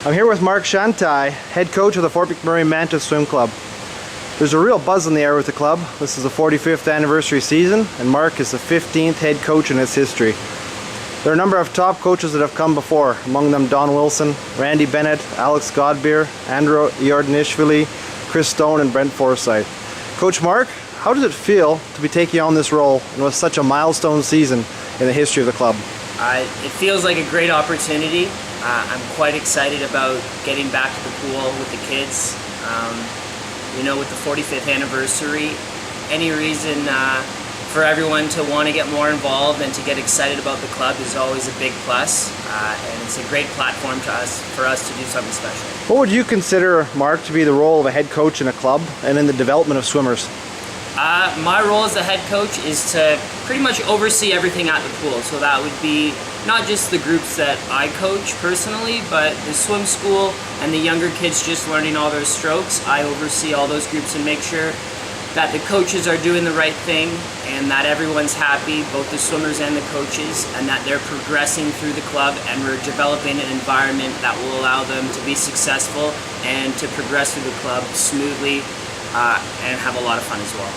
I'm here with Mark Chantaj, head coach of the Fort McMurray Mantas Swim Club. There's a real buzz in the air with the club. This is the 45th anniversary season, and Mark is the 15th head coach in its history. There are a number of top coaches that have come before, among them Don Wilson, Randy Bennett, Alex Godbeer, Andrew Iordanishvili, Chris Stone, and Brent Forsyth. Coach Mark, how does it feel to be taking on this role and with such a milestone season in the history of the club? It feels like a great opportunity. I'm quite excited about getting back to the pool with the kids. With the 45th anniversary, any reason for everyone to want to get more involved and to get excited about the club is always a big plus, and it's a great platform for us to do something special. What would you consider, Mark, to be the role of a head coach in a club and in the development of swimmers? My role as the head coach is to pretty much oversee everything at the pool. So that would be not just the groups that I coach personally, but the swim school and the younger kids just learning all their strokes. I oversee all those groups and make sure that the coaches are doing the right thing and that everyone's happy, both the swimmers and the coaches, and that they're progressing through the club and we're developing an environment that will allow them to be successful and to progress through the club smoothly and have a lot of fun as well.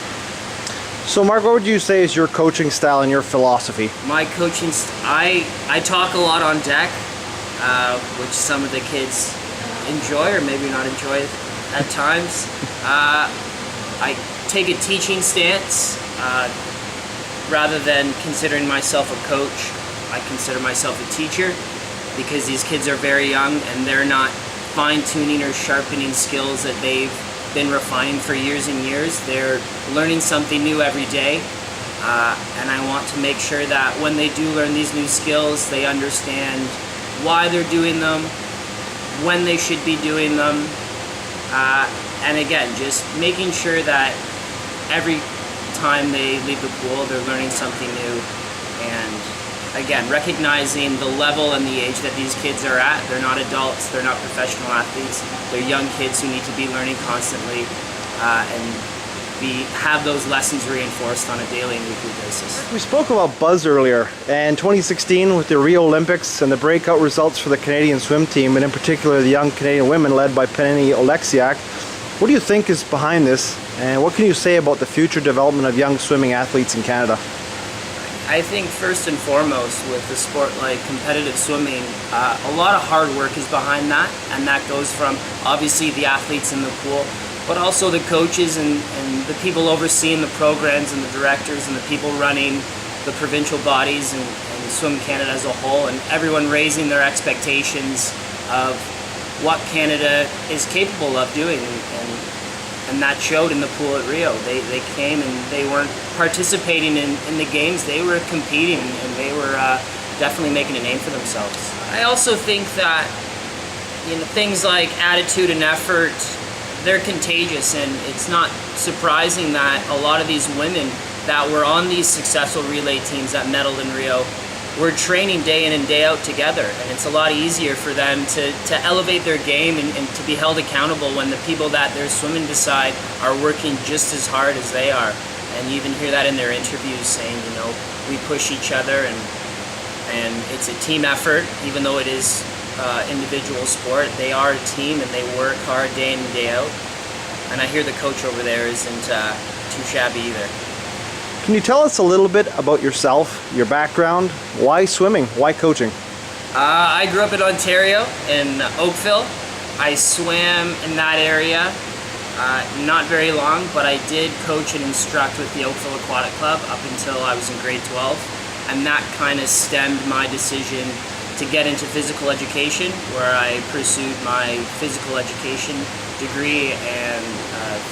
So Mark, what would you say is your coaching style and your philosophy? My coaching, I talk a lot on deck, which some of the kids enjoy or maybe not enjoy at times. I take a teaching stance. Rather than considering myself a coach, I consider myself a teacher, because these kids are very young and they're not fine-tuning or sharpening skills that they've been refining for years and years. They're learning something new every day, and I want to make sure that when they do learn these new skills, they understand why they're doing them, when they should be doing them, and again, just making sure that every time they leave the pool, they're learning something new, and again, recognizing the level and the age that these kids are at. They're not adults, they're not professional athletes, they're young kids who need to be learning constantly and have those lessons reinforced on a daily and weekly basis. We spoke about buzz earlier, and 2016 with the Rio Olympics and the breakout results for the Canadian swim team, and in particular the young Canadian women led by Penny Oleksiak. What do you think is behind this, and what can you say about the future development of young swimming athletes in Canada? I think first and foremost with a sport like competitive swimming, a lot of hard work is behind that, and that goes from obviously the athletes in the pool, but also the coaches and the people overseeing the programs and the directors and the people running the provincial bodies and Swim Canada as a whole, and everyone raising their expectations of what Canada is capable of doing, and that showed in the pool at Rio. They came and they weren't participating in the games, they were competing, and they were definitely making a name for themselves. I also think that things like attitude and effort, they're contagious, and it's not surprising that a lot of these women that were on these successful relay teams that medaled in Rio were training day in and day out together, and it's a lot easier for them to elevate their game and to be held accountable when the people that they're swimming beside are working just as hard as they are. And you even hear that in their interviews saying, we push each other, and it's a team effort, even though it is individual sport. They are a team and they work hard day in and day out. And I hear the coach over there isn't too shabby either. Can you tell us a little bit about yourself, your background? Why swimming? Why coaching? I grew up in Ontario, in Oakville. I swam in that area, not very long, but I did coach and instruct with the Oakville Aquatic Club up until I was in grade 12. And that kind of stemmed my decision to get into physical education, where I pursued my physical education degree and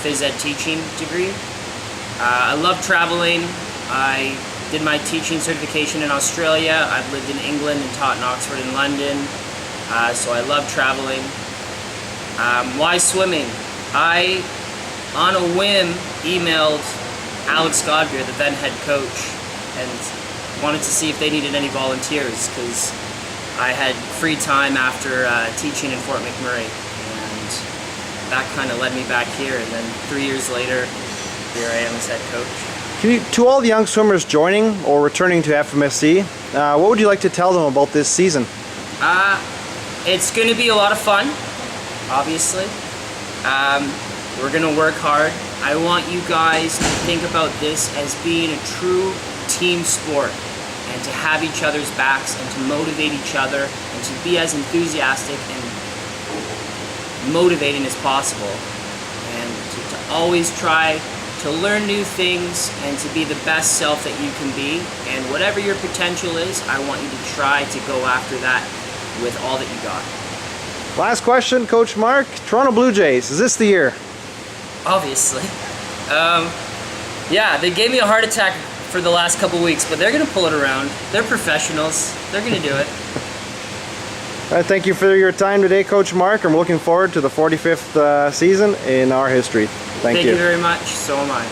phys ed teaching degree. I love traveling. I did my teaching certification in Australia. I've lived in England and taught in Oxford and London. So I love traveling. Why swimming? I, on a whim, emailed Alex Godbeer, the then head coach, and wanted to see if they needed any volunteers, because I had free time after teaching in Fort McMurray, and that kind of led me back here. And then 3 years later, here I am as head coach. To all the young swimmers joining or returning to FMSC, what would you like to tell them about this season? It's going to be a lot of fun, obviously. We're going to work hard. I want you guys to think about this as being a true team sport, and to have each other's backs and to motivate each other and to be as enthusiastic and motivating as possible, and to always try to learn new things and to be the best self that you can be. And whatever your potential is, I want you to try to go after that with all that you got. Last question, Coach Mark. Toronto Blue Jays, is this the year? Obviously. Yeah, they gave me a heart attack for the last couple weeks, but they're going to pull it around. They're professionals. They're going to do it. All right, thank you for your time today, Coach Mark. I'm looking forward to the 45th season in our history. Thank you. Thank you very much. So am I.